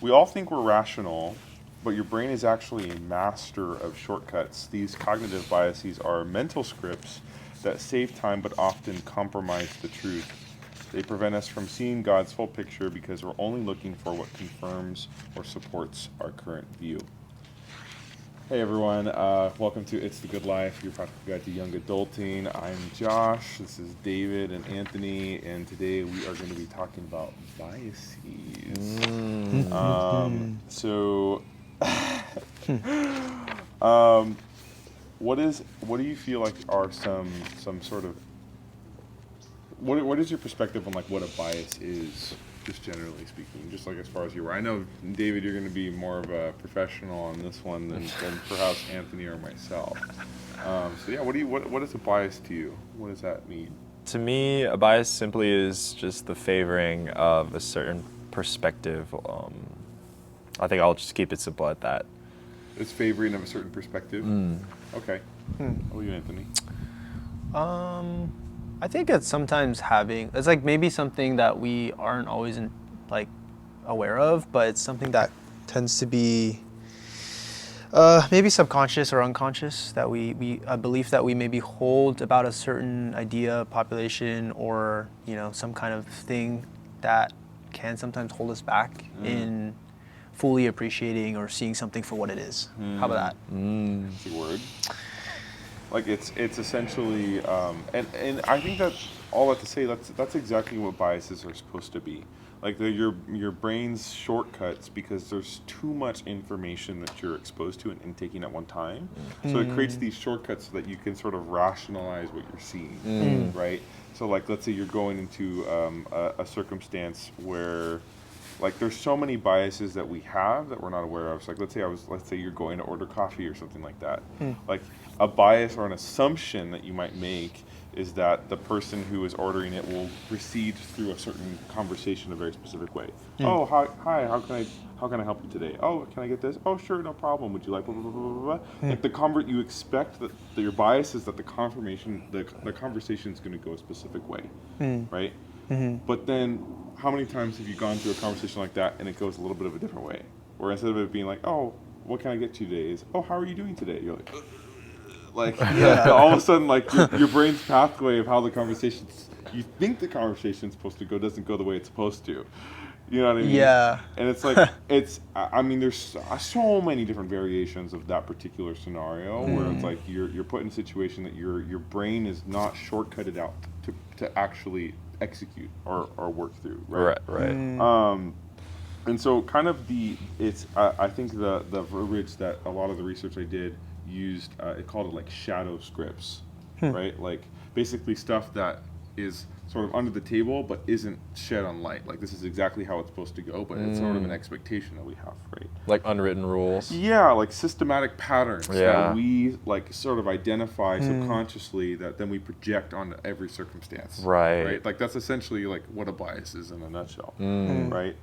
We all think we're rational, but your brain is actually a master of shortcuts. These cognitive biases are mental scripts that save time but often compromise the truth. They prevent us from seeing God's full picture because we're only looking for what confirms or supports our current view. Hey everyone, welcome to It's the Good Life, your practical guide to young adulting. I'm Josh, this is David and Anthony, and today we are going to be talking about biases. What do you feel like are some sort of, what is your perspective on like what a bias is, just generally speaking, just like as far as you were? I know, David, you're going to be more of a professional on this one than perhaps Anthony or myself. So yeah, what is a bias to you? What does that mean? To me, a bias simply is just the favoring of a certain perspective. I think I'll just keep it simple at that. It's favoring of a certain perspective? Okay. How about you, Anthony? I think it's sometimes it's like maybe something that we aren't always aware of, but it's something that tends to be maybe subconscious or unconscious, that a belief that we maybe hold about a certain idea, population, or some kind of thing that can sometimes hold us back in fully appreciating or seeing something for what it is. How about that? That's a word. Like it's essentially, and I think that all that to say, that's exactly what biases are supposed to be. Like your brain's shortcuts, because there's too much information that you're exposed to and taking at one time. So it creates these shortcuts so that you can sort of rationalize what you're seeing, right? So like, let's say you're going into a circumstance where, like, there's so many biases that we have that we're not aware of. So like, let's say you're going to order coffee or something like that. Like a bias or an assumption that you might make is that the person who is ordering it will proceed through a certain conversation a very specific way. Oh, hi, how can I help you today? Oh, can I get this? Oh, sure, no problem. Would you like blah blah blah blah blah? Like you expect that your bias is that the conversation is going to go a specific way, right? But then, how many times have you gone through a conversation like that and it goes a little bit of a different way? Where instead of it being like, oh, what can I get you today, is, oh, how are you doing today? You're like, all of a sudden, like your brain's pathway of how the conversations, you think the conversation's supposed to go, doesn't go the way it's supposed to. You know what I mean? Yeah. And it's like, I mean, there's so many different variations of that particular scenario where it's like you're put in a situation that your brain is not shortcutted out to actually execute or work through, right? Right. And so kind of I think the verbiage that a lot of the research I did used, it called it like shadow scripts, right? Like basically stuff that is sort of under the table but isn't shed on light. Like this is exactly how it's supposed to go, but it's sort of an expectation that we have, right? Like unwritten rules. Yeah, like systematic patterns that we like sort of identify subconsciously that then we project onto every circumstance. Right? Like that's essentially like what a bias is in a nutshell, right?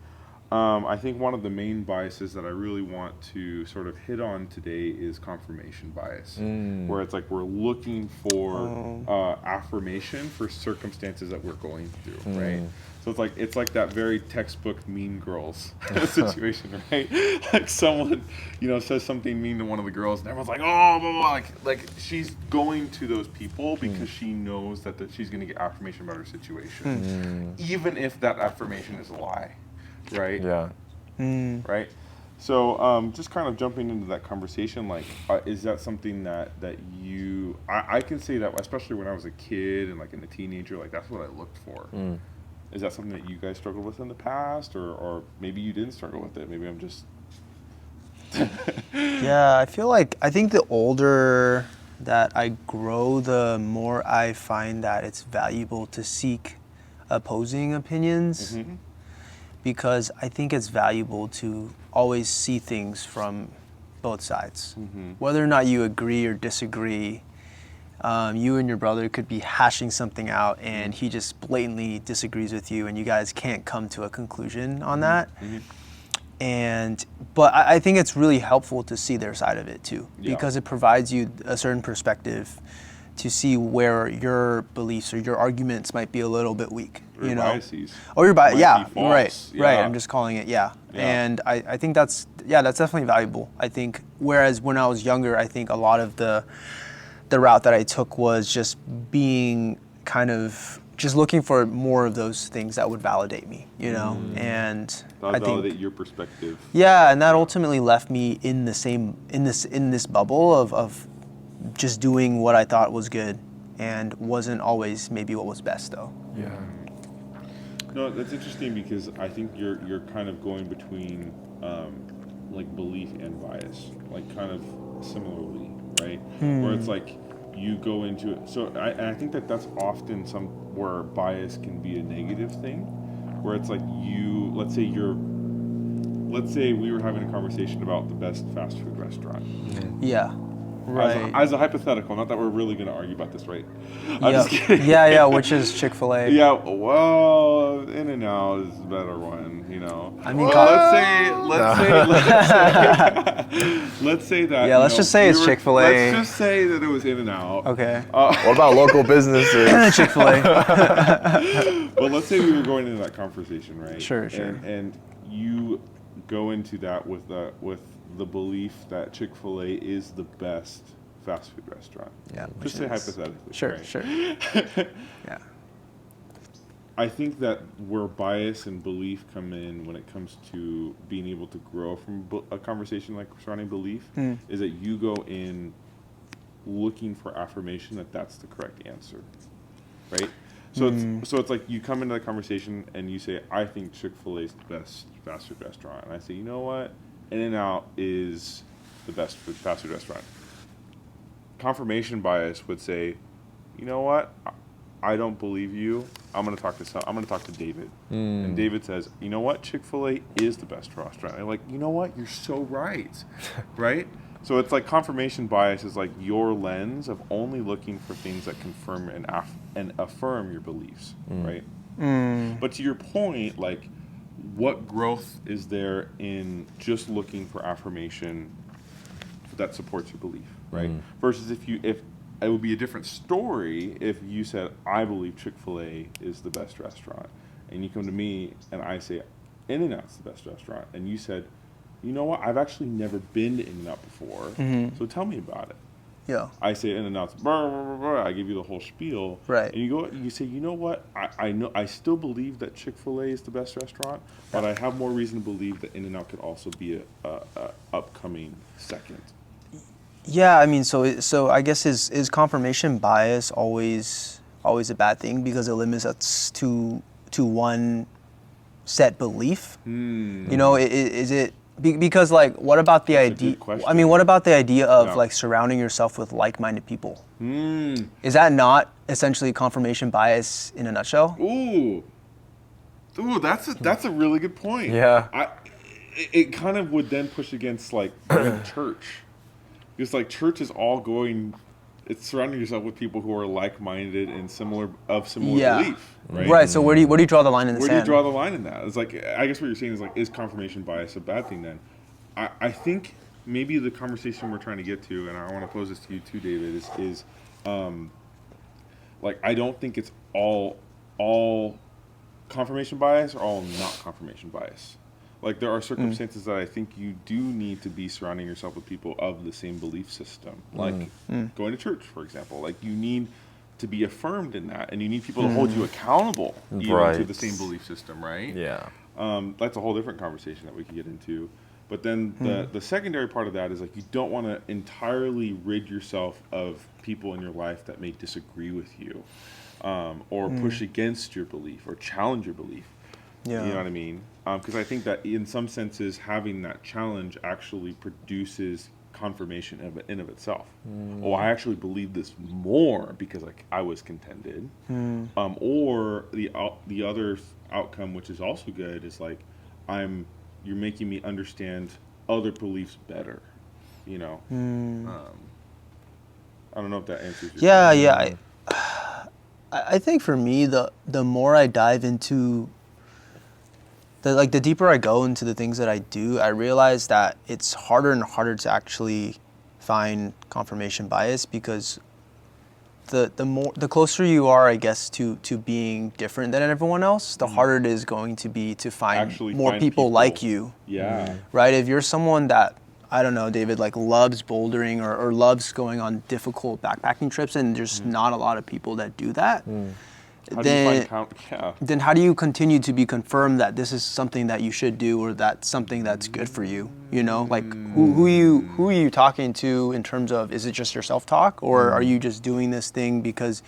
I think one of the main biases that I really want to sort of hit on today is confirmation bias, where it's like we're looking for affirmation for circumstances that we're going through, right? So it's like that very textbook Mean Girls situation, right? Like someone, says something mean to one of the girls, and everyone's like, oh, blah, blah, like she's going to those people because she knows that she's going to get affirmation about her situation, even if that affirmation is a lie. Right? Yeah. Right? So just kind of jumping into that conversation, like, is that something that you, I can say that, especially when I was a kid and like a teenager, like that's what I looked for. Is that something that you guys struggled with in the past, or maybe you didn't struggle with it? Maybe I'm just... Yeah, I think the older that I grow, the more I find that it's valuable to seek opposing opinions. Because I think it's valuable to always see things from both sides. Whether or not you agree or disagree, you and your brother could be hashing something out and he just blatantly disagrees with you and you guys can't come to a conclusion on that. But I think it's really helpful to see their side of it too, because it provides you a certain perspective to see where your beliefs or your arguments might be a little bit weak. Or you know, biases. or your bias. Might Yeah, be false. right. Yeah. I'm just calling it. Yeah, Yeah. and I think that's definitely valuable. I think whereas when I was younger, I think a lot of the route that I took was just being kind of just looking for more of those things that would validate me, you know, and That'll I validate think your perspective. yeah, and that ultimately left me in this bubble of just doing what I thought was good, and wasn't always maybe what was best though. Yeah. No, that's interesting because I think you're kind of going between like belief and bias, like kind of similarly, right? Where it's like you go into it. So I think that's often where bias can be a negative thing, where it's like let's say we were having a conversation about the best fast food restaurant. Yeah, right. As a hypothetical, not that we're really going to argue about this, right? I'm just kidding. Yeah, which is Chick-fil-A. Yeah, well, In-N-Out is the better one, you know. I mean, let's say that. Yeah, let's just say it's Chick-fil-A. Let's just say that it was In-N-Out. Okay. What about local businesses? Chick-fil-A. But let's say we were going into that conversation, right? Sure. And you go into that with the belief that Chick-fil-A is the best fast food restaurant. Yeah. Just say hypothetically. Sure, right? sure. Yeah. I think that where bias and belief come in when it comes to being able to grow from a conversation like surrounding belief is that you go in looking for affirmation that that's the correct answer, right? So it's like you come into the conversation and you say, I think Chick-fil-A is the best fast food restaurant, and I say, you know what, In-N-Out is the best fast food restaurant. Confirmation bias would say, you know what, I don't believe you. I'm going to talk to David. And David says, you know what? Chick-fil-A is the best restaurant. And I'm like, you know what? You're so right. Right? So it's like confirmation bias is like your lens of only looking for things that confirm and affirm your beliefs, right? But to your point, like, what growth is there in just looking for affirmation that supports your belief, right? Versus if it would be a different story if you said, I believe Chick-fil-A is the best restaurant. And you come to me and I say, In-N-Out's the best restaurant. And you said, you know what, I've actually never been to In-N-Out before, so tell me about it. Yeah. I say In-N-Out's blah, blah, blah, blah. I give you the whole spiel. Right. And you say, you know what, I still believe that Chick-fil-A is the best restaurant, but I have more reason to believe that In-N-Out could also be a upcoming second. Yeah, I mean, so I guess is confirmation bias always a bad thing because it limits us to one set belief? You know, is it because like what about the That's a idea? good question. I mean, what about the idea of Yeah. like surrounding yourself with like-minded people? Is that not essentially confirmation bias in a nutshell? Ooh, that's a really good point. Yeah. It kind of would then push against like going to church. Because like church is all going, it's surrounding yourself with people who are like-minded and similar belief, right? Right. So where do you draw the line in the Where do sand? you draw the line in that? It's like, I guess what you're saying is like, is confirmation bias a bad thing then? I think maybe the conversation we're trying to get to, and I want to pose this to you too, David, is like, I don't think it's all confirmation bias or all not confirmation bias. Like, there are circumstances that I think you do need to be surrounding yourself with people of the same belief system. Like, going to church, for example. Like, you need to be affirmed in that, and you need people to hold you accountable even to the same belief system, right? Yeah. That's a whole different conversation that we could get into. But then the secondary part of that is, like, you don't want to entirely rid yourself of people in your life that may disagree with you or push against your belief or challenge your belief. Yeah. You know what I mean? Because I think that in some senses, having that challenge actually produces confirmation in of itself. Oh, I actually believe this more because like I was contended. Or the other outcome, which is also good, is like you're making me understand other beliefs better. You know. I don't know if that answers your question. Yeah. I think for me, the more I dive into the deeper I go into the things that I do, I realize that it's harder and harder to actually find confirmation bias because the closer you are, I guess, to being different than everyone else, the harder it is going to be to find Actually more find people like you. Yeah. Right? If you're someone that, I don't know, David, like loves bouldering or loves going on difficult backpacking trips, and there's not a lot of people that do that, How do you find then how do you continue to be confirmed that this is something that you should do or that's something that's good for you? You know, like who are you talking to in terms of, is it just your self-talk, or are you just doing this thing because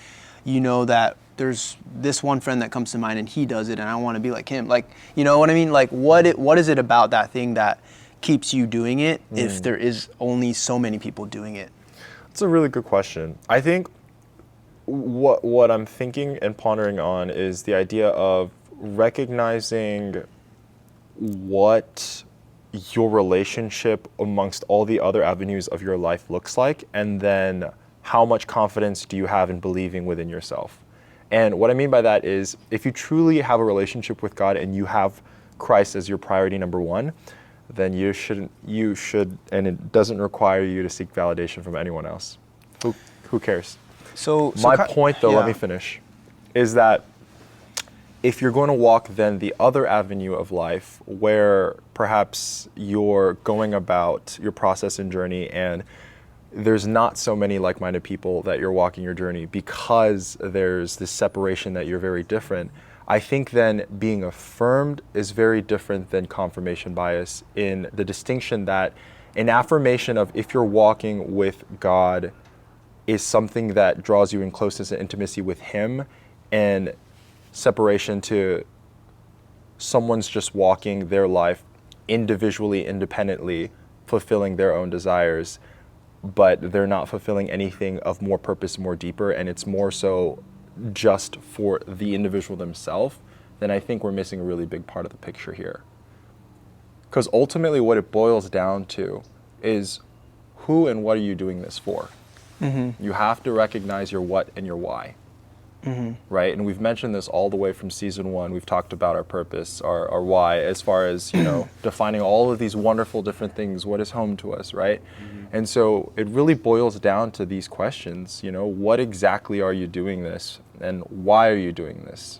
you know that there's this one friend that comes to mind and he does it and I want to be like him? Like, you know what I mean? Like what is it about that thing that keeps you doing it if there is only so many people doing it? It's a really good question. I think what I'm thinking and pondering on is the idea of recognizing what your relationship amongst all the other avenues of your life looks like, and then how much confidence do you have in believing within yourself. And what I mean by that is, if you truly have a relationship with God and you have Christ as your priority number one, then you should, and it doesn't require you to seek validation from anyone else. Who cares? So My point, though, let yeah. me finish, is that if you're going to walk then the other avenue of life where perhaps you're going about your process and journey and there's not so many like-minded people that you're walking your journey because there's this separation that you're very different, I think then being affirmed is very different than confirmation bias, in the distinction that an affirmation of if you're walking with God is something that draws you in closeness and intimacy with Him, and separation to someone's just walking their life individually, independently, fulfilling their own desires, but they're not fulfilling anything of more purpose, more deeper, and it's more so just for the individual themselves, then I think we're missing a really big part of the picture here. Because ultimately what it boils down to is, who and what are you doing this for? You have to recognize your what and your why, right? And we've mentioned this all the way from season one. We've talked about our purpose, our why, as far as, you know, defining all of these wonderful different things. What is home to us, right? And so it really boils down to these questions, you know, what exactly are you doing this and why are you doing this?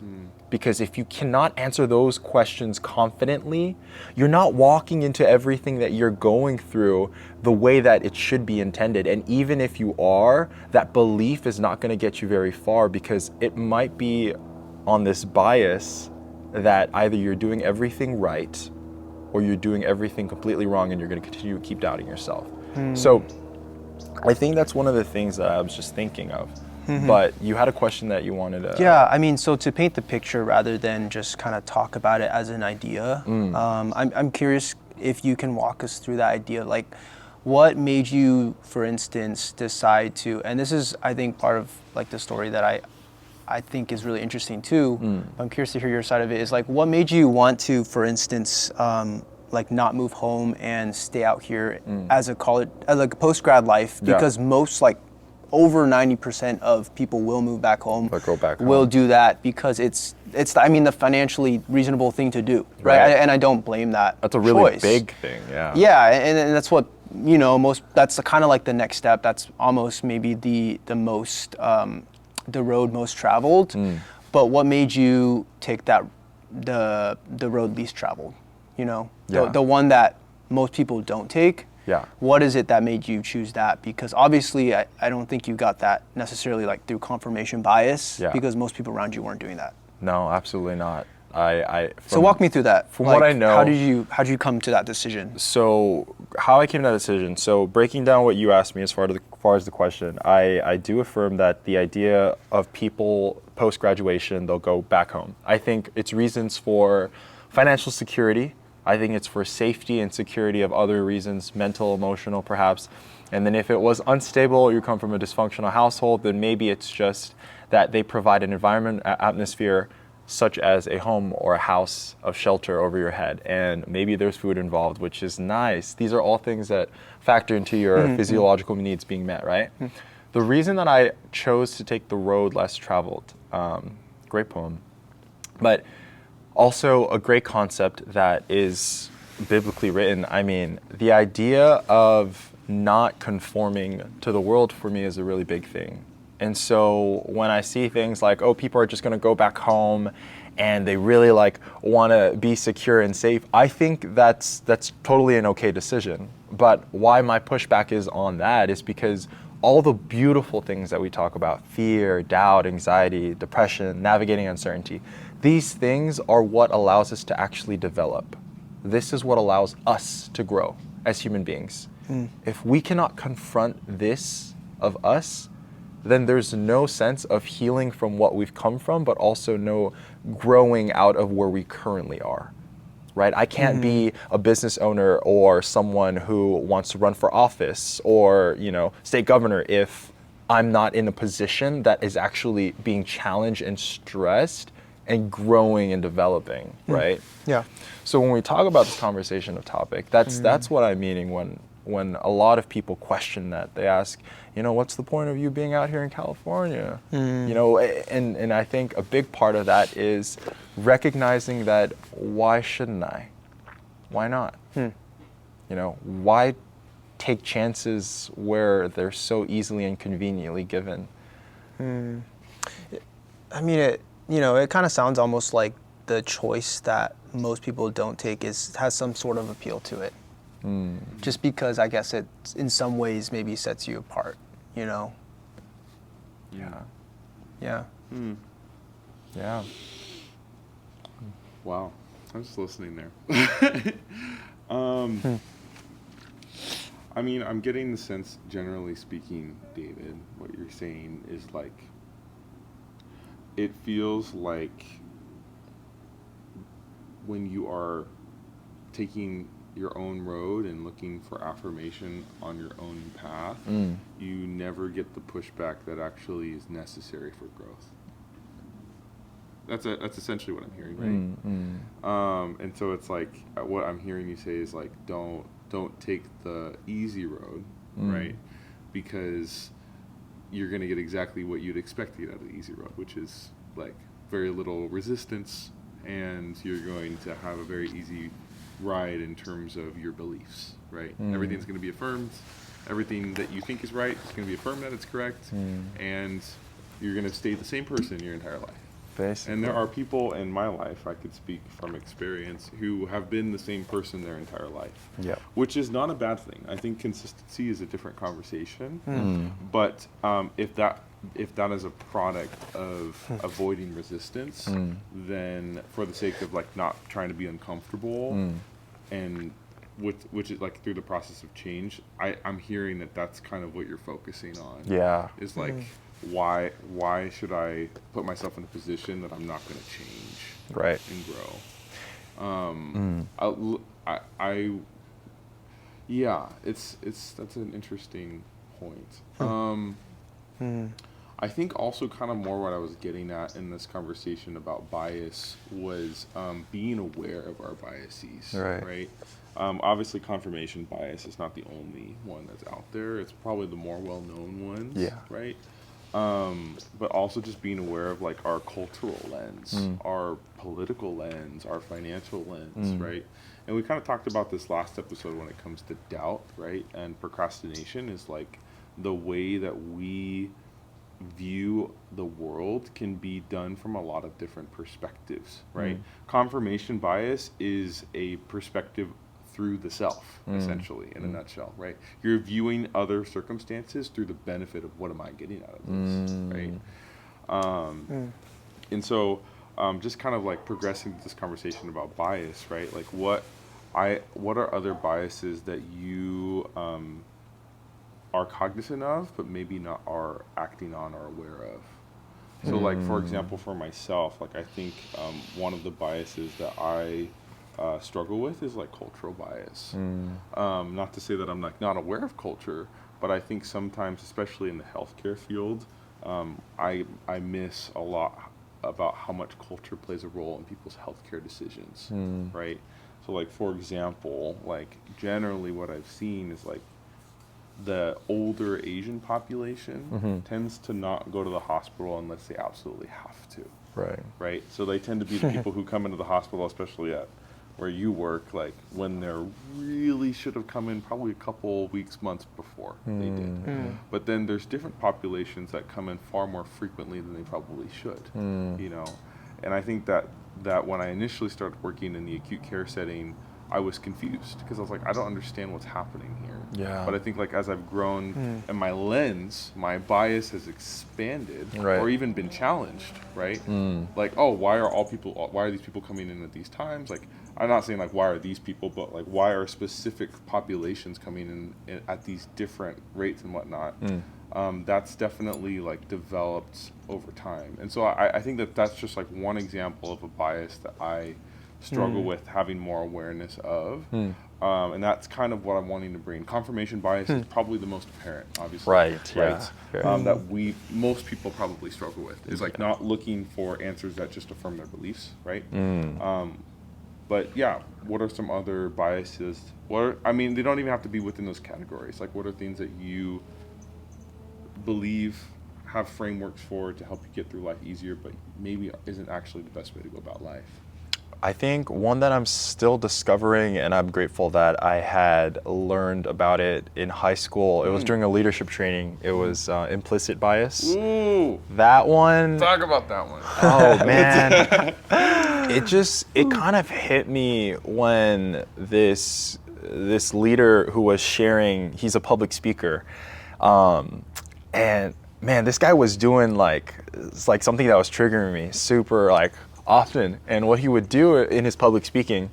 Because if you cannot answer those questions confidently, you're not walking into everything that you're going through the way that it should be intended. And even if you are, that belief is not going to get you very far, because it might be on this bias that either you're doing everything right or you're doing everything completely wrong, and you're going to continue to keep doubting yourself. So I think that's one of the things that I was just thinking of. But you had a question that you wanted to... Yeah, I mean, so to paint the picture rather than just kind of talk about it as an idea, I'm curious if you can walk us through that idea. Like, what made you, for instance, decide to, and this is, I think, part of like the story that I think is really interesting too. I'm curious to hear your side of it. Is like, what made you want to, for instance, like not move home and stay out here as a college, as like a post-grad life? Because most, like over 90% of people will move back home. But go back will home. do that because it's I mean, the financially reasonable thing to do, right? And I don't blame that. That's a really choice. big thing, yeah. Yeah, and that's what, you know, that's kind of like the next step. That's almost maybe the most, the road most traveled. But what made you take that, the road least traveled, you know? The one that most people don't take? Yeah. What is it that made you choose that? Because obviously, I don't think you got that necessarily like through confirmation bias, because most people around you weren't doing that. No, absolutely not. So walk me through that. From what I know, how did you come to that decision? So how I came to that decision. So breaking down what you asked me as far as the question, I do affirm that the idea of people post graduation, they'll go back home. I think it's reasons for financial security. I think it's for safety and security of other reasons, mental, emotional, perhaps. And then if it was unstable, you come from a dysfunctional household, then maybe it's just that they provide an environment, atmosphere, such as a home or a house of shelter over your head. And maybe there's food involved, which is nice. These are all things that factor into your physiological needs being met, right? The reason that I chose to take the road less traveled, great poem, but also a great concept that is biblically written. I mean, the idea of not conforming to the world for me is a really big thing. And so when I see things like, oh, people are just going to go back home and they really like want to be secure and safe, I think that's totally an okay decision. But why my pushback is on that is because all the beautiful things that we talk about, fear, doubt, anxiety, depression, navigating uncertainty, these things are what allows us to actually develop. This is what allows us to grow as human beings. If we cannot confront this of us, then there's no sense of healing from what we've come from, but also no growing out of where we currently are, right? I can't be a business owner or someone who wants to run for office or, state governor if I'm not in a position that is actually being challenged and stressed and growing and developing, right? Yeah. So when we talk about this conversation of topic, that's what I'm meaning when a lot of people question that. They ask, what's the point of you being out here in California? And I think a big part of that is recognizing that why shouldn't I? Why not? Why take chances where they're so easily and conveniently given? I mean, it kind of sounds almost like the choice that most people don't take has some sort of appeal to it. Just because I guess it in some ways maybe sets you apart, Yeah. Yeah. Yeah. Wow, I'm just listening there. I mean, I'm getting the sense, generally speaking, David, what you're saying is like, it feels like when you are taking your own road and looking for affirmation on your own path, you never get the pushback that actually is necessary for growth. That's essentially what I'm hearing, right? And so it's like what I'm hearing you say is like, don't take the easy road, right? Because you're going to get exactly what you'd expect to get out of the easy road, which is like very little resistance, and you're going to have a very easy ride in terms of your beliefs, right? Everything's going to be affirmed. Everything that you think is right is going to be affirmed that it's correct, and you're going to stay the same person your entire life. Basically. And there are people in my life, I could speak from experience, who have been the same person their entire life. Yep. Which is not a bad thing. I think consistency is a different conversation. But if that is a product of avoiding resistance, then for the sake of like not trying to be uncomfortable, and which is like through the process of change, I'm hearing that that's kind of what you're focusing on. Yeah. Is like, why should I put myself in a position that I'm not going to change, right, and grow? That's an interesting point. I think also kind of more what I was getting at in this conversation about bias was being aware of our biases, right? Obviously, confirmation bias is not the only one that's out there. It's probably the more well-known ones, right? But also just being aware of like our cultural lens, our political lens, our financial lens, right? And we kind of talked about this last episode when it comes to doubt, right? And procrastination is like the way that we view the world can be done from a lot of different perspectives, right? Confirmation bias is a perspective through the self, essentially, in a nutshell, right? You're viewing other circumstances through the benefit of what am I getting out of this, right? And so just kind of like progressing this conversation about bias, right? Like what are other biases that you are cognizant of, but maybe not are acting on or aware of? So like, for example, for myself, like I think one of the biases that I struggle with is like cultural bias. Not to say that I'm like not aware of culture, but I think sometimes, especially in the healthcare field, I miss a lot about how much culture plays a role in people's healthcare decisions, right? So like, for example, like generally what I've seen is like the older Asian population tends to not go to the hospital unless they absolutely have to. Right. Right. So they tend to be the people who come into the hospital, especially at where you work, like when they're really should have come in probably a couple weeks, months before they did. But then there's different populations that come in far more frequently than they probably should, you know. And I think that when I initially started working in the acute care setting, I was confused because I was like, I don't understand what's happening here. Yeah. But I think like as I've grown and my lens, my bias has expanded Right. or even been challenged, right? Like, oh, why are these people coming in at these times? Like, I'm not saying like why are these people, but like why are specific populations coming in at these different rates and whatnot? That's definitely like developed over time. And so I think that's just like one example of a bias that I struggle with having more awareness of. And that's kind of what I'm wanting to bring. Confirmation bias is probably the most apparent, obviously. Right, yeah. That most people probably struggle with is like not looking for answers that just affirm their beliefs, right? But yeah, what are some other biases? I mean, they don't even have to be within those categories. Like, what are things that you believe have frameworks for to help you get through life easier, but maybe isn't actually the best way to go about life? I think one that I'm still discovering, and I'm grateful that I had learned about it in high school. It was during a leadership training. It was implicit bias. Ooh, That one. talk about that one. Oh man, it kind of hit me when this leader who was sharing. He's a public speaker, and man, this guy was doing it's like something that was triggering me super like often. And what he would do in his public speaking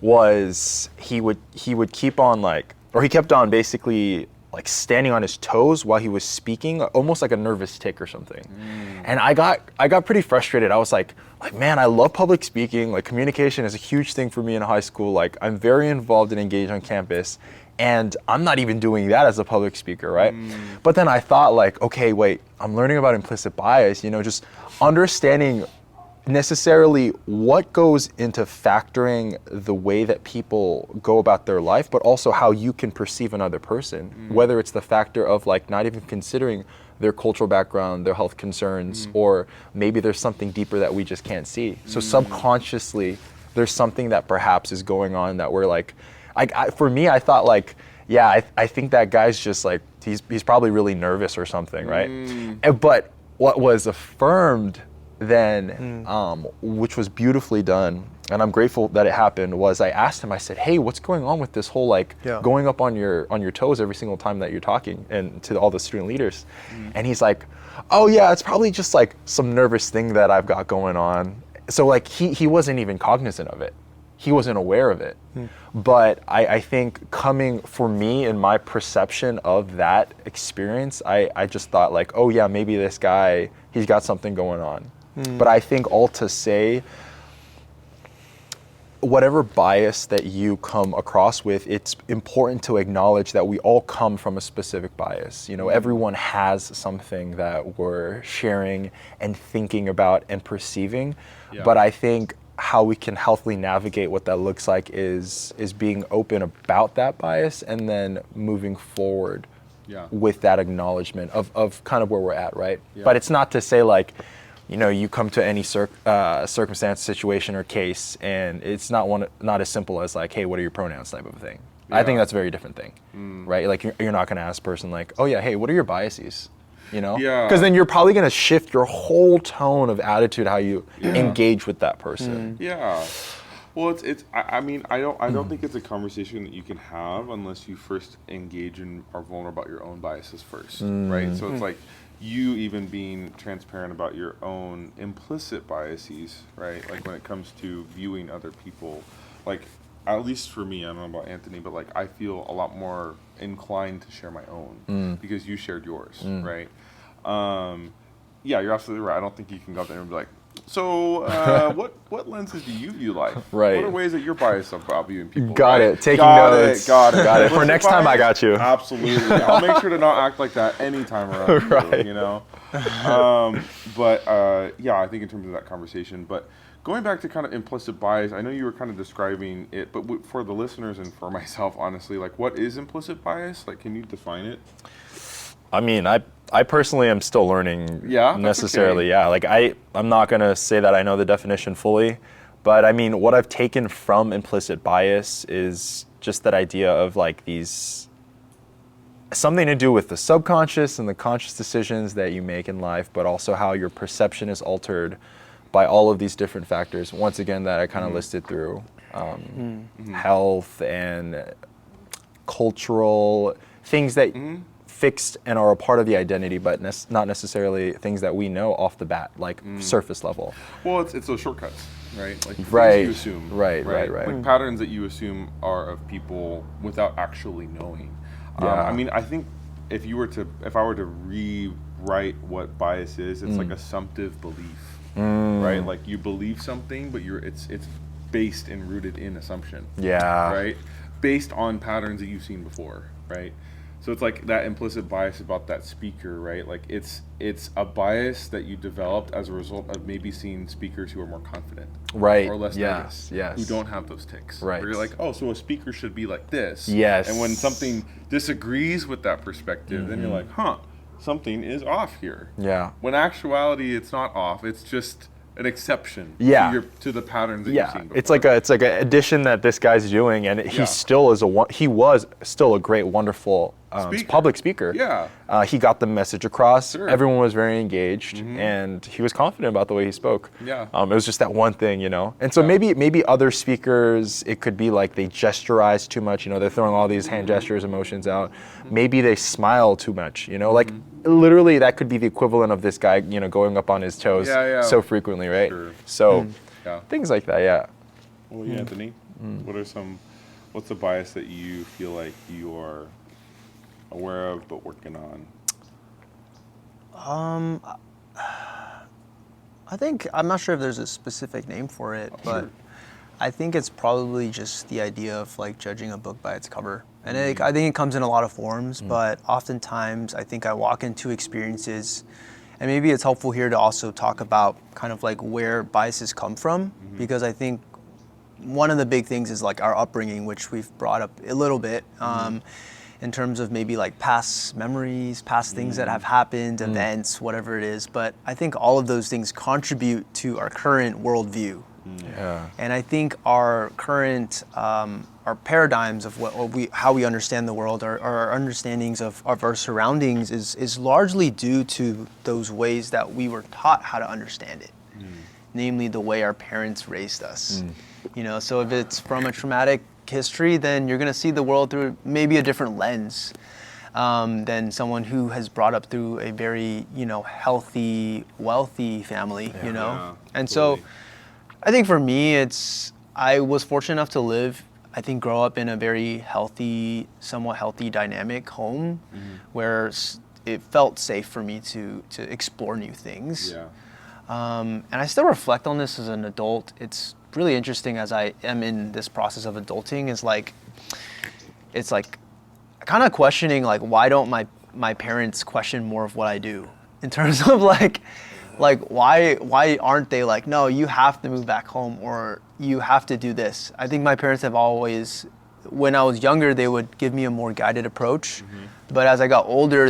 was he would keep on he kept on basically like standing on his toes while he was speaking, almost like a nervous tick or something. And I got pretty frustrated. I was like, man, I love public speaking. Like, communication is a huge thing for me in high school. Like, I'm very involved and engaged on campus, and I'm not even doing that as a public speaker, right? But then I thought like, okay, wait, I'm learning about implicit bias, just understanding necessarily what goes into factoring the way that people go about their life, but also how you can perceive another person, whether it's the factor of like not even considering their cultural background, their health concerns, or maybe there's something deeper that we just can't see. So subconsciously, there's something that perhaps is going on that we're like, for me, I thought like, yeah, I think that guy's just like, he's probably really nervous or something, right? But what was affirmed then, which was beautifully done, and I'm grateful that it happened, was I asked him, I said, hey, what's going on with this whole going up on your toes every single time that you're talking, and to all the student leaders? And he's like, oh yeah, it's probably just like some nervous thing that I've got going on. So like he wasn't even cognizant of it. He wasn't aware of it. But I think coming for me in my perception of that experience, I just thought like, oh yeah, maybe this guy, he's got something going on. But I think all to say, whatever bias that you come across with, it's important to acknowledge that we all come from a specific bias. Everyone has something that we're sharing and thinking about and perceiving. Yeah. But I think how we can healthily navigate what that looks like is being open about that bias and then moving forward with that acknowledgement of kind of where we're at, right? Yeah. But it's not to say like, you come to any circumstance, situation, or case, and it's not as simple as like, hey, what are your pronouns type of a thing. Yeah. I think that's a very different thing, right? Like you're not going to ask a person like, oh yeah, hey, what are your biases? Yeah. Because then you're probably going to shift your whole tone of attitude, how you engage with that person. Yeah. Well, I mean, I don't think it's a conversation that you can have unless you first engage and are vulnerable about your own biases first, right? So it's like you even being transparent about your own implicit biases, right? Like when it comes to viewing other people, like at least for me, I don't know about Anthony, but like I feel a lot more inclined to share my own because you shared yours, right? Yeah, you're absolutely right. I don't think you can go up there and be like, so what lenses do you view life? Right. What are ways that you're biased about viewing people? Got right? it. Taking notes. Got it. For next time, I got you. Absolutely. I'll make sure to not act like that anytime around right. you, Yeah, I think in terms of that conversation. But going back to kind of implicit bias, I know you were kind of describing it, but for the listeners and for myself, honestly, like what is implicit bias? Like, can you define it? I mean, I personally am still learning necessarily. Okay. Yeah, like I'm not going to say that I know the definition fully, But I mean, what I've taken from implicit bias is just that idea of like these, something to do with the subconscious and the conscious decisions that you make in life, but also how your perception is altered by all of these different factors. Once again, that I kind of listed through health and cultural things that fixed and are a part of the identity, but not necessarily things that we know off the bat, like surface level. Well, it's those shortcuts, right? Like things Right. you assume. Right. Like patterns that you assume are of people without actually knowing. Yeah. I mean, I think if I were to rewrite what bias is, it's like assumptive belief, right? Like you believe something, but it's based and rooted in assumption. Yeah. Right? Based on patterns that you've seen before, right? So it's like that implicit bias about that speaker, right? Like it's a bias that you developed as a result of maybe seeing speakers who are more confident, Right. or less nervous, Yes. who don't have those tics. Right. Where you're like, oh, so a speaker should be like this. Yes. And when something disagrees with that perspective, then you're like, huh, something is off here. Yeah. When actuality, it's not off. It's just an exception Yeah. to the patterns that you've seen before. It's like an addition that this guy's doing, and he Yeah. still he was still a great, wonderful Speaker. public speaker. Yeah. He got the message across. Sure. Everyone was very engaged, and he was confident about the way he spoke. Yeah. It was just that one thing, you know. And so maybe other speakers, it could be like they gesturize too much. You know, they're throwing all these hand gestures, emotions out. Maybe they smile too much. You know, like literally that could be the equivalent of this guy, you know, going up on his toes so frequently, right? Sure. So Yeah. things like that, yeah. Well, yeah, Anthony, what's a bias that you feel like you are aware of but working on? I think, I'm not sure if there's a specific name for it, but sure. I think it's probably just the idea of like judging a book by its cover. And I think it comes in a lot of forms, but oftentimes I think I walk into experiences, and maybe it's helpful here to also talk about kind of like where biases come from, because I think one of the big things is like our upbringing, which we've brought up a little bit. In terms of maybe like past memories, past things that have happened, events, whatever it is. But I think all of those things contribute to our current worldview. Yeah. And I think our current, our paradigms of how we understand the world, our understandings of our surroundings is largely due to those ways that we were taught how to understand it. Namely the way our parents raised us. You know, so if it's from a traumatic history, then you're going to see the world through maybe a different lens than someone who has brought up through a very, you know, healthy, wealthy family, you know? Yeah, And totally. so I think for me, I was fortunate enough to grow up in a very healthy, somewhat healthy, dynamic home where it felt safe for me to explore new things. Yeah. And I still reflect on this as an adult. It's really interesting as I am in this process of adulting. It's like kind of questioning like, why don't my parents question more of what I do in terms of like why aren't they like, no, you have to move back home or you have to do this. I think my parents have always, when I was younger, they would give me a more guided approach. But as I got older,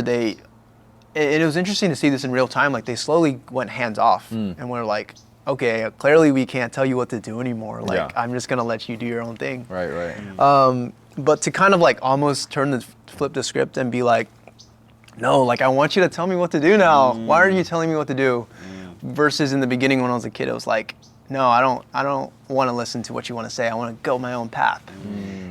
it was interesting to see this in real time. Like they slowly went hands off and were like, okay, clearly we can't tell you what to do anymore. Like I'm just gonna let you do your own thing. Right. But to kind of like almost flip the script and be like, no, like I want you to tell me what to do now. Why are you telling me what to do? Versus in the beginning when I was a kid, it was like, no, I don't want to listen to what you want to say. I want to go my own path.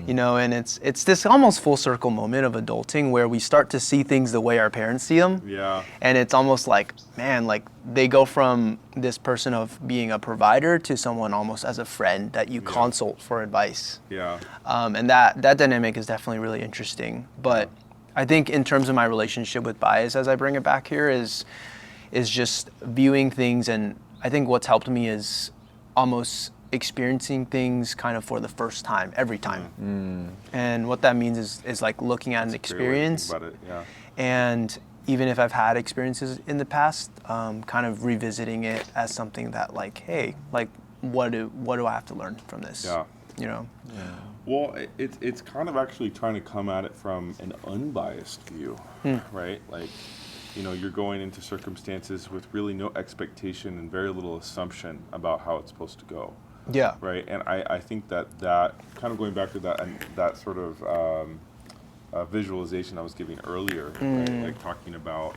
You know, and it's this almost full circle moment of adulting where we start to see things the way our parents see them. Yeah. And it's almost like, man, like they go from this person of being a provider to someone almost as a friend that you consult for advice. Yeah. And that dynamic is definitely really interesting. But I think in terms of my relationship with bias, as I bring it back here, is just viewing things. And I think what's helped me is almost experiencing things kind of for the first time, every time. And what that means is like looking at an experience. About it. Yeah. And even if I've had experiences in the past, kind of revisiting it as something that like, hey, like what do I have to learn from this? Yeah. You know? Well, it's kind of actually trying to come at it from an unbiased view, right? Like, you know, you're going into circumstances with really no expectation and very little assumption about how it's supposed to go. Yeah. right? And I think that kind of going back to that and that sort of visualization I was giving earlier, right? Like talking about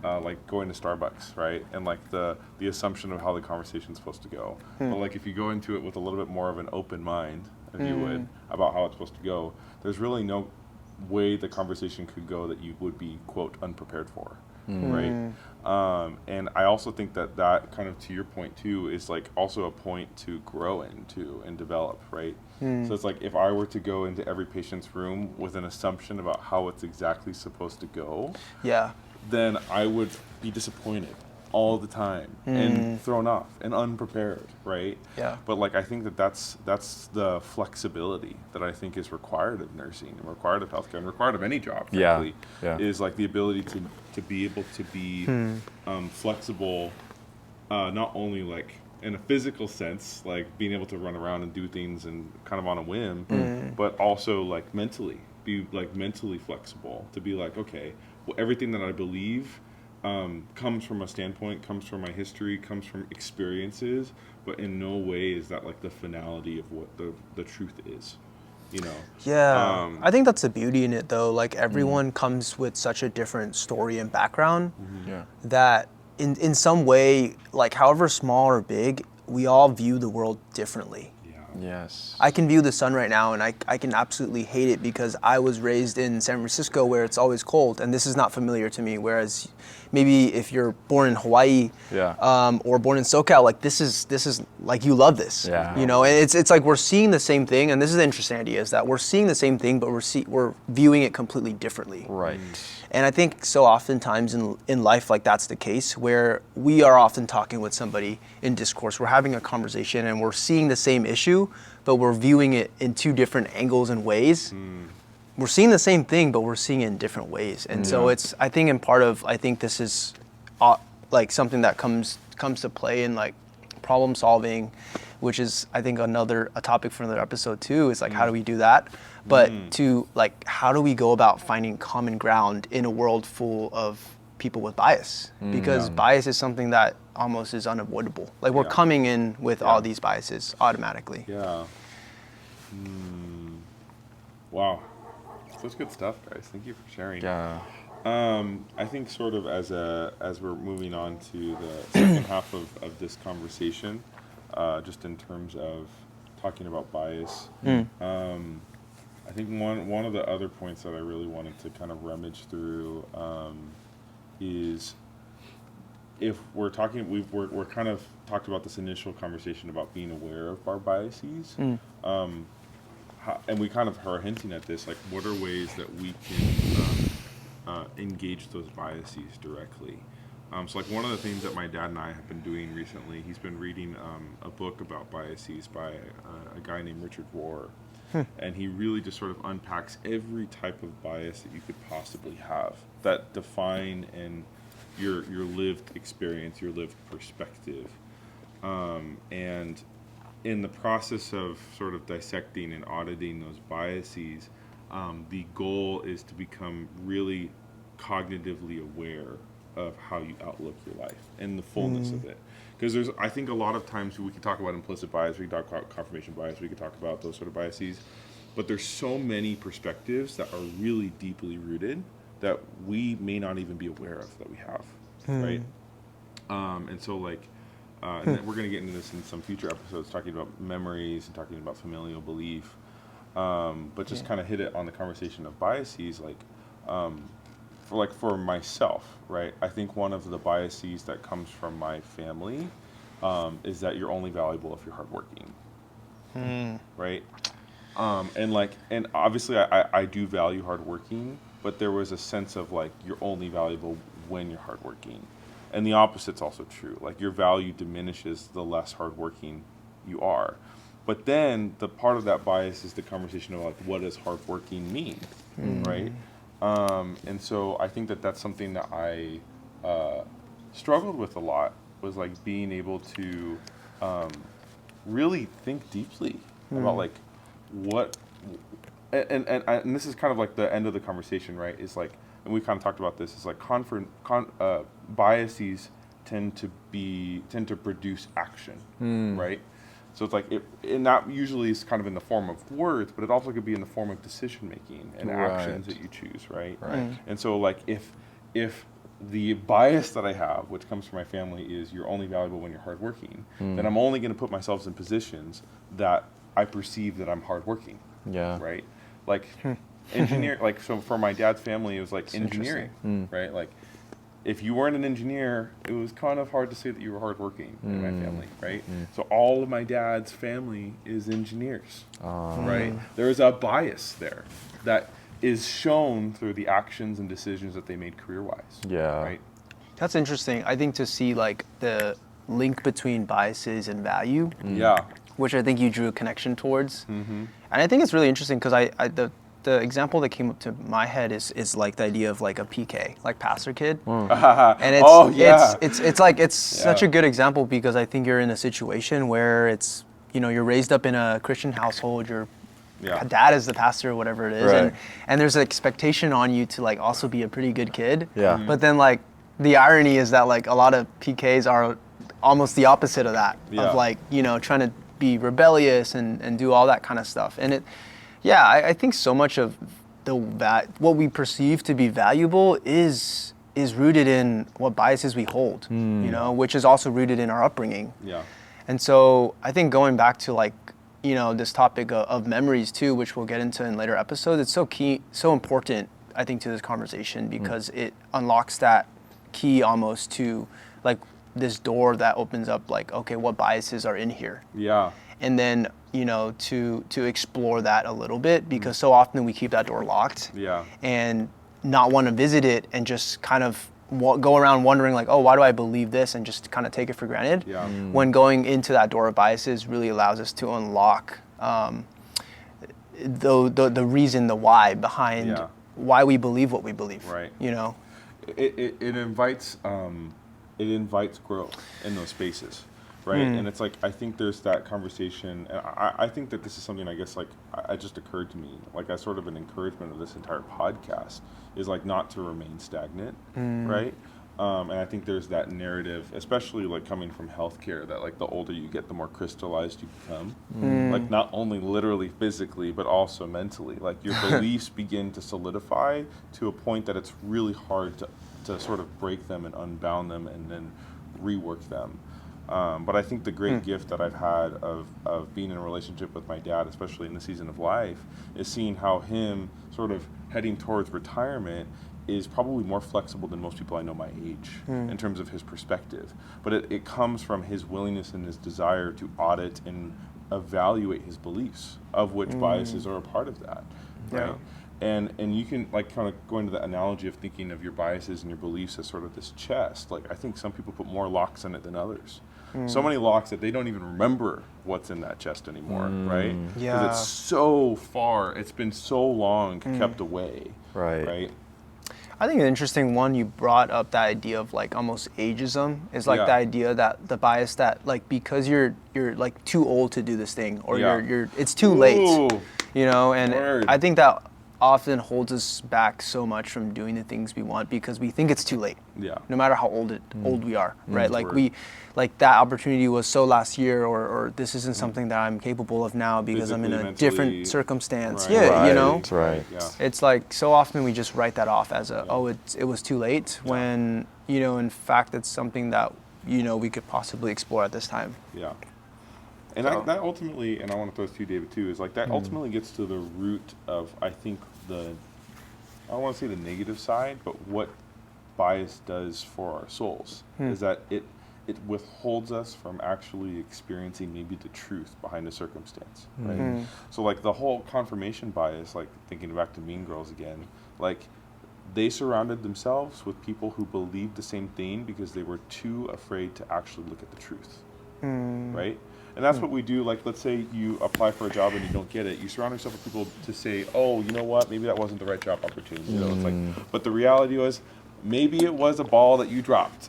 like going to Starbucks, right? And like the assumption of how the conversation's supposed to go. But like if you go into it with a little bit more of an open mind, if you would, about how it's supposed to go, there's really no way the conversation could go that you would be, quote, unprepared for, right? And I also think that kind of, to your point too, is like also a point to grow into and develop, right? So it's like if I were to go into every patient's room with an assumption about how it's exactly supposed to go, Yeah. then I would be disappointed all the time and thrown off and unprepared, right? Yeah. But like I think that's the flexibility that I think is required of nursing and required of healthcare and required of any job, Yeah. frankly, Yeah. is like the ability to be able to be flexible, not only like in a physical sense, like being able to run around and do things and kind of on a whim, but also like mentally, be like mentally flexible to be like, okay, well, everything that I believe comes from a standpoint, comes from my history, comes from experiences, but in no way is that like the finality of what the truth is, you know? Yeah. I think that's the beauty in it, though. Like, everyone comes with such a different story and background Yeah. that in some way, like, however small or big, we all view the world differently. Yes. I can view the sun right now and I can absolutely hate it because I was raised in San Francisco where it's always cold and this is not familiar to me. Whereas maybe if you're born in Hawaii or born in SoCal, like this is like you love this. Yeah. You know, and it's like we're seeing the same thing, and this is the interesting idea, is that we're seeing the same thing, but we're viewing it completely differently. Right. And I think so oftentimes in life, like that's the case, where we are often talking with somebody in discourse, we're having a conversation and we're seeing the same issue, but we're viewing it in two different angles and ways. We're seeing the same thing, but we're seeing it in different ways. And so it's, I think I think this is like something that comes to play in like problem solving, which is, I think, a topic for another episode too, is like, how do we do that? But to like, how do we go about finding common ground in a world full of people with bias? Because bias is something that almost is unavoidable. Like we're coming in with all these biases automatically. Yeah. Wow. Such good stuff, guys. Thank you for sharing. Yeah. I think sort of as we're moving on to the second half of this conversation, just in terms of talking about bias, I think one of the other points that I really wanted to kind of rummage through is if we're talking, we're kind of talked about this initial conversation about being aware of our biases, and we kind of are hinting at this, like what are ways that we can engage those biases directly. So like one of the things that my dad and I have been doing recently, he's been reading a book about biases by a guy named Richard Rohr. And he really just sort of unpacks every type of bias that you could possibly have that define and your lived experience, your lived perspective. And in the process of sort of dissecting and auditing those biases, the goal is to become really cognitively aware of how you outlook your life and the fullness of it. Because I think a lot of times we can talk about implicit bias, we can talk about confirmation bias, we can talk about those sort of biases, but there's so many perspectives that are really deeply rooted that we may not even be aware of that we have, right? And so like, and then we're going to get into this in some future episodes, talking about memories and talking about familial belief, but just kind of hit it on the conversation of biases, like, for myself, right? I think one of the biases that comes from my family is that you're only valuable if you're hardworking, right? And obviously I do value hardworking, but there was a sense of like you're only valuable when you're hardworking, and the opposite's also true. Like your value diminishes the less hardworking you are. But then the part of that bias is the conversation of like, what does hardworking mean, right? And so I think that that's something that I struggled with a lot, was like being able to really think deeply about like what, and this is kind of like the end of the conversation, right? Is like, and we kind of talked about this, is like biases tend to produce action, right? So it's like and that usually is kind of in the form of words, but it also could be in the form of decision making and actions that you choose, right? And so like if the bias that I have, which comes from my family, is you're only valuable when you're hardworking, then I'm only going to put myself in positions that I perceive that I'm hardworking. Yeah. Right. Like engineer. Like so for my dad's family, it was like engineering. Right. Like if you weren't an engineer, it was kind of hard to say that you were hardworking in my family. Right. So all of my dad's family is engineers. Right. There is a bias there that is shown through the actions and decisions that they made career-wise. Yeah. Right. That's interesting. I think to see like the link between biases and value. Yeah. Which I think you drew a connection towards. And I think it's really interesting because the example that came up to my head is like the idea of like a PK, like pastor kid. And it's such a good example because I think you're in a situation where it's, you know, you're raised up in a Christian household, your dad is the pastor or whatever it is, and there's an expectation on you to like also be a pretty good kid. But then like the irony is that like a lot of PKs are almost the opposite of that, of like, you know, trying to be rebellious and do all that kind of stuff. And I think so much of what we perceive to be valuable is rooted in what biases we hold, you know, which is also rooted in our upbringing. And so I think going back to like, you know, this topic of memories too, which we'll get into in later episodes, it's so key, so important, I think, to this conversation because it unlocks that key almost to like this door that opens up like, okay, what biases are in here? And then, you know, to explore that a little bit because so often we keep that door locked and not want to visit it and just kind of go around wondering like, oh, why do I believe this, and just kind of take it for granted. When going into that door of biases really allows us to unlock the reason, the why behind why we believe what we believe. You know, it invites growth in those spaces. Right. And it's like, I think there's that conversation. And I think that this is something, I guess, like, it just occurred to me, like, as sort of an encouragement of this entire podcast, is like not to remain stagnant. Right. And I think there's that narrative, especially like coming from healthcare, that like the older you get, the more crystallized you become. Like not only literally physically, but also mentally. Like your beliefs begin to solidify to a point that it's really hard to sort of break them and unbound them and then rework them. But I think the great gift that I've had of being in a relationship with my dad, especially in the season of life, is seeing how him sort of heading towards retirement is probably more flexible than most people I know my age in terms of his perspective. But it comes from his willingness and his desire to audit and evaluate his beliefs, of which biases are a part of that. Right? And you can, like, kind of go into the analogy of thinking of your biases and your beliefs as sort of this chest. Like, I think some people put more locks in it than others. So many locks that they don't even remember what's in that chest anymore, right? Because it's so far, it's been so long kept away. Right? I think an interesting one you brought up, that idea of like almost ageism, is like the idea that the bias that like because you're like too old to do this thing, or you're it's too late, you know, and I think that often holds us back so much from doing the things we want because we think it's too late. No matter how old we are, right? Like that opportunity was so last year, or this isn't something that I'm capable of now because I'm in a different circumstance. You know? It's like so often we just write that off as it was too late when, you know, in fact it's something that, you know, we could possibly explore at this time. And that ultimately, and I want to throw this to you, David, too, is like that ultimately gets to the root of, I think, I don't want to say the negative side, but what bias does for our souls is that it withholds us from actually experiencing maybe the truth behind a circumstance, right? So like the whole confirmation bias, like thinking back to Mean Girls again, like they surrounded themselves with people who believed the same thing because they were too afraid to actually look at the truth, right? And that's what we do. Like, let's say you apply for a job and you don't get it. You surround yourself with people to say, oh, you know what? Maybe that wasn't the right job opportunity. You know, it's like, but the reality was, maybe it was a ball that you dropped.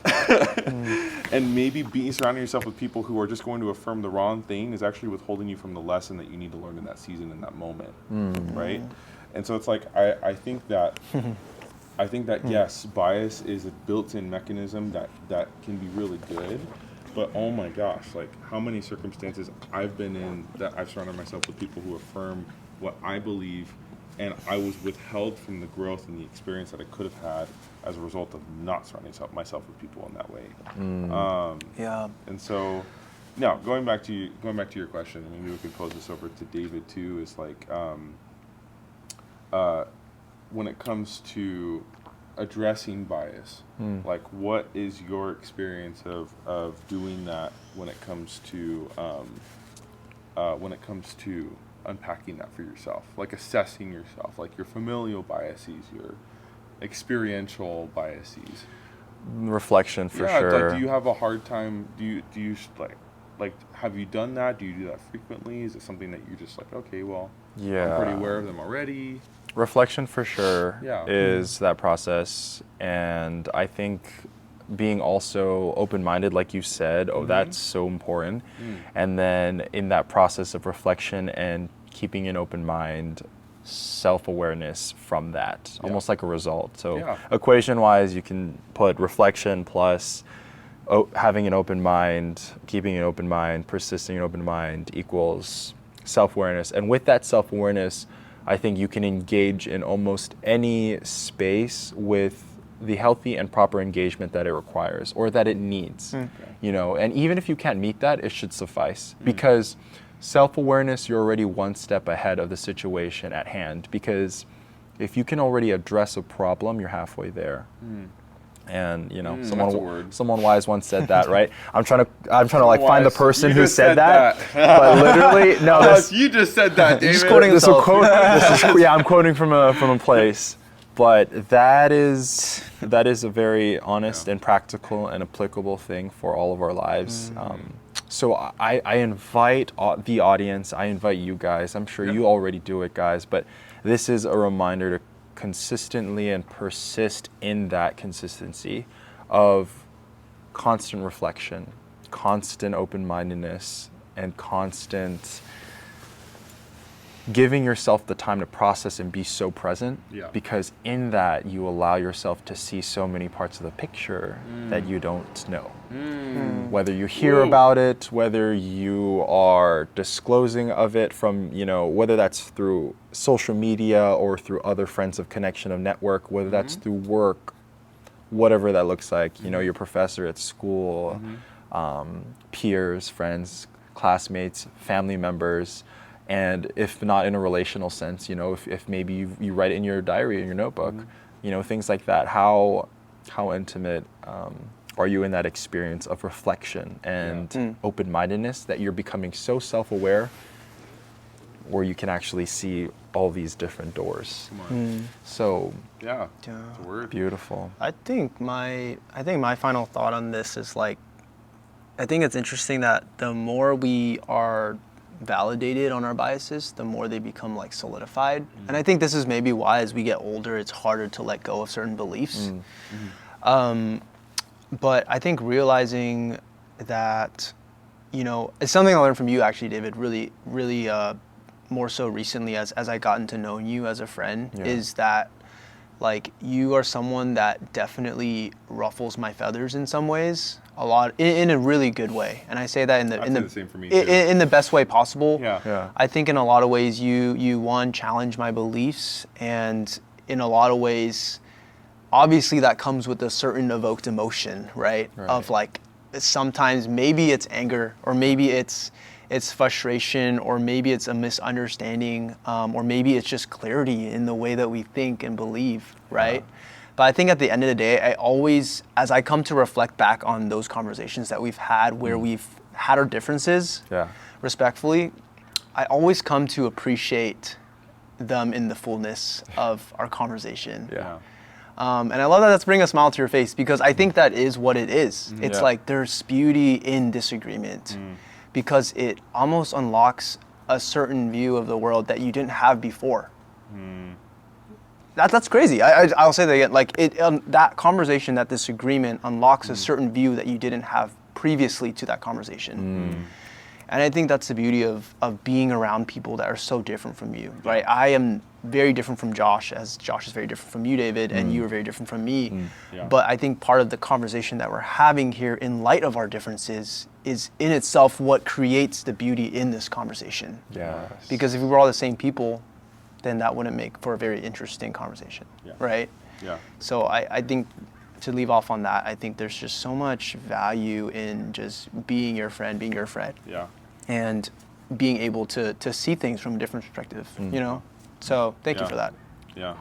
And maybe surrounding yourself with people who are just going to affirm the wrong thing is actually withholding you from the lesson that you need to learn in that season, in that moment, right? And so it's like, I think that yes, bias is a built-in mechanism that can be really good. But oh my gosh, like how many circumstances I've been in that I've surrounded myself with people who affirm what I believe, and I was withheld from the growth and the experience that I could have had as a result of not surrounding myself with people in that way. Yeah. And so, now going back to your question, maybe we could pose this over to David too. Is like when it comes to addressing bias, like what is your experience of doing that when it comes to unpacking that for yourself, like assessing yourself, like your familial biases, your experiential biases. Reflection for Yeah, sure. like do you have a hard time? Do you like have you done that? Do you do that frequently? Is it something that you're just like, okay, well, Yeah. I'm pretty aware of them already? Reflection for sure Yeah. is that process, and I think being also open-minded, like you said, that's so important. And then in that process of reflection and keeping an open mind, self-awareness from that, almost like a result. So equation-wise, you can put reflection plus having an open mind, keeping an open mind, persisting an open mind equals self-awareness. And with that self-awareness, I think you can engage in almost any space with the healthy and proper engagement that it requires or that it needs. You know, and even if you can't meet that, it should suffice, because self-awareness, you're already one step ahead of the situation at hand, because if you can already address a problem, you're halfway there. And you know, someone wise once said that, right? I'm trying to like find the person who said that. But literally, no, you just said that, David. Just quoting this himself. I'm quoting from a place. But that is a very honest and practical and applicable thing for all of our lives. So I invite the audience, I invite you guys, I'm sure you already do it, guys, but this is a reminder to consistently and persist in that consistency of constant reflection, constant open-mindedness, and constant giving yourself the time to process and be so present, because in that you allow yourself to see so many parts of the picture that you don't know. Whether you hear about it, whether you are disclosing of it from, you know, whether that's through social media or through other friends of connection of network, whether that's through work, whatever that looks like, you know, your professor at school, peers, friends, classmates, family members. And if not in a relational sense, you know, if maybe you write it in your diary, in your notebook, you know, things like that. How intimate are you in that experience of reflection and open-mindedness that you're becoming so self-aware where you can actually see all these different doors? So it's a word. Beautiful. I think my final thought on this is like, I think it's interesting that the more we are validated on our biases, the more they become like solidified. And I think this is maybe why as we get older, it's harder to let go of certain beliefs. But I think realizing that, you know, it's something I learned from you actually, David, really more so recently as I gotten to know you as a friend, is that like you are someone that definitely ruffles my feathers in some ways, a lot, in a really good way. And I say that in the same for me in the best way possible. Yeah. I think in a lot of ways you one, challenge my beliefs, and in a lot of ways, obviously that comes with a certain evoked emotion, right? Of like, sometimes maybe it's anger, or maybe it's frustration, or maybe it's a misunderstanding, or maybe it's just clarity in the way that we think and believe, right? But I think at the end of the day, I always, as I come to reflect back on those conversations that we've had where we've had our differences, respectfully, I always come to appreciate them in the fullness of our conversation. And I love that that's bringing a smile to your face, because I think that is what it is. It's like there's beauty in disagreement, because it almost unlocks a certain view of the world that you didn't have before. That's crazy. I'll say that again. Like that conversation, that disagreement unlocks a certain view that you didn't have previously to that conversation. And I think that's the beauty of being around people that are so different from you, right? I am very different from Josh, as Josh is very different from you, David, and you are very different from me. Yeah. But I think part of the conversation that we're having here, in light of our differences, is in itself what creates the beauty in this conversation. Yes. Because if we were all the same people, then that wouldn't make for a very interesting conversation, Yeah. right? Yeah. So I think, to leave off on that, I think there's just so much value in just being your friend, Yeah. and being able to see things from a different perspective, you know? So thank you Yeah. for that. Yeah.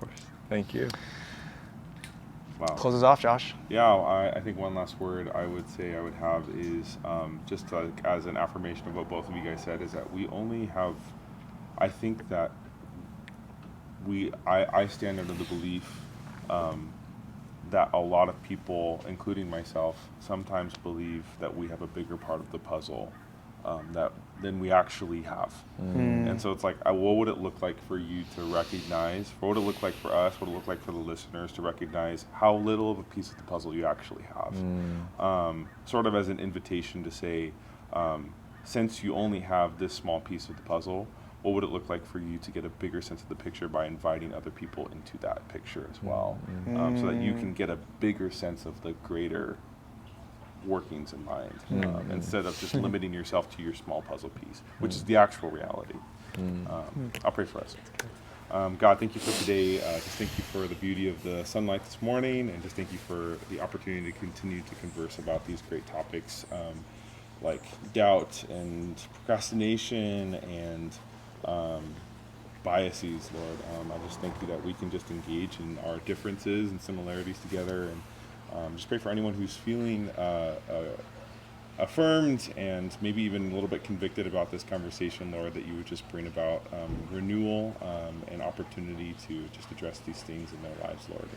Thank you. Wow. Close us off, Josh. Yeah, I think one last word I would say I would have is just like as an affirmation of what both of you guys said, is that we only have, I think that I stand under the belief that a lot of people, including myself, sometimes believe that we have a bigger part of the puzzle than we actually have. And so it's like, what would it look like for you to recognize, what would it look like for us, what would it look like for the listeners to recognize how little of a piece of the puzzle you actually have? Sort of as an invitation to say, since you only have this small piece of the puzzle, what would it look like for you to get a bigger sense of the picture by inviting other people into that picture as well, so that you can get a bigger sense of the greater workings in mind, instead of just limiting yourself to your small puzzle piece, which is the actual reality. I'll pray for us. God, thank you for today. Just thank you for the beauty of the sunlight this morning, and just thank you for the opportunity to continue to converse about these great topics, like doubt and procrastination and biases, Lord. I just thank you that we can just engage in our differences and similarities together, and just pray for anyone who's feeling affirmed and maybe even a little bit convicted about this conversation, Lord, that you would just bring about renewal and opportunity to just address these things in their lives, Lord.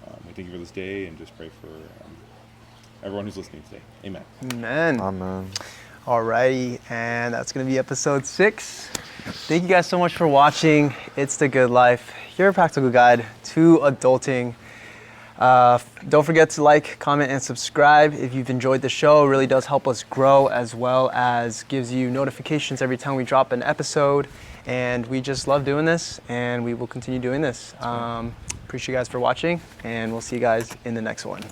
And we thank you for this day, and just pray for everyone who's listening today. Amen. Amen. Amen. Alrighty, and that's going to be episode 6. Thank you guys so much for watching. It's The Good Life, your practical guide to adulting. Don't forget to like, comment, and subscribe if you've enjoyed the show. It really does help us grow, as well as gives you notifications every time we drop an episode. And we just love doing this, and we will continue doing this. Appreciate you guys for watching, and we'll see you guys in the next one.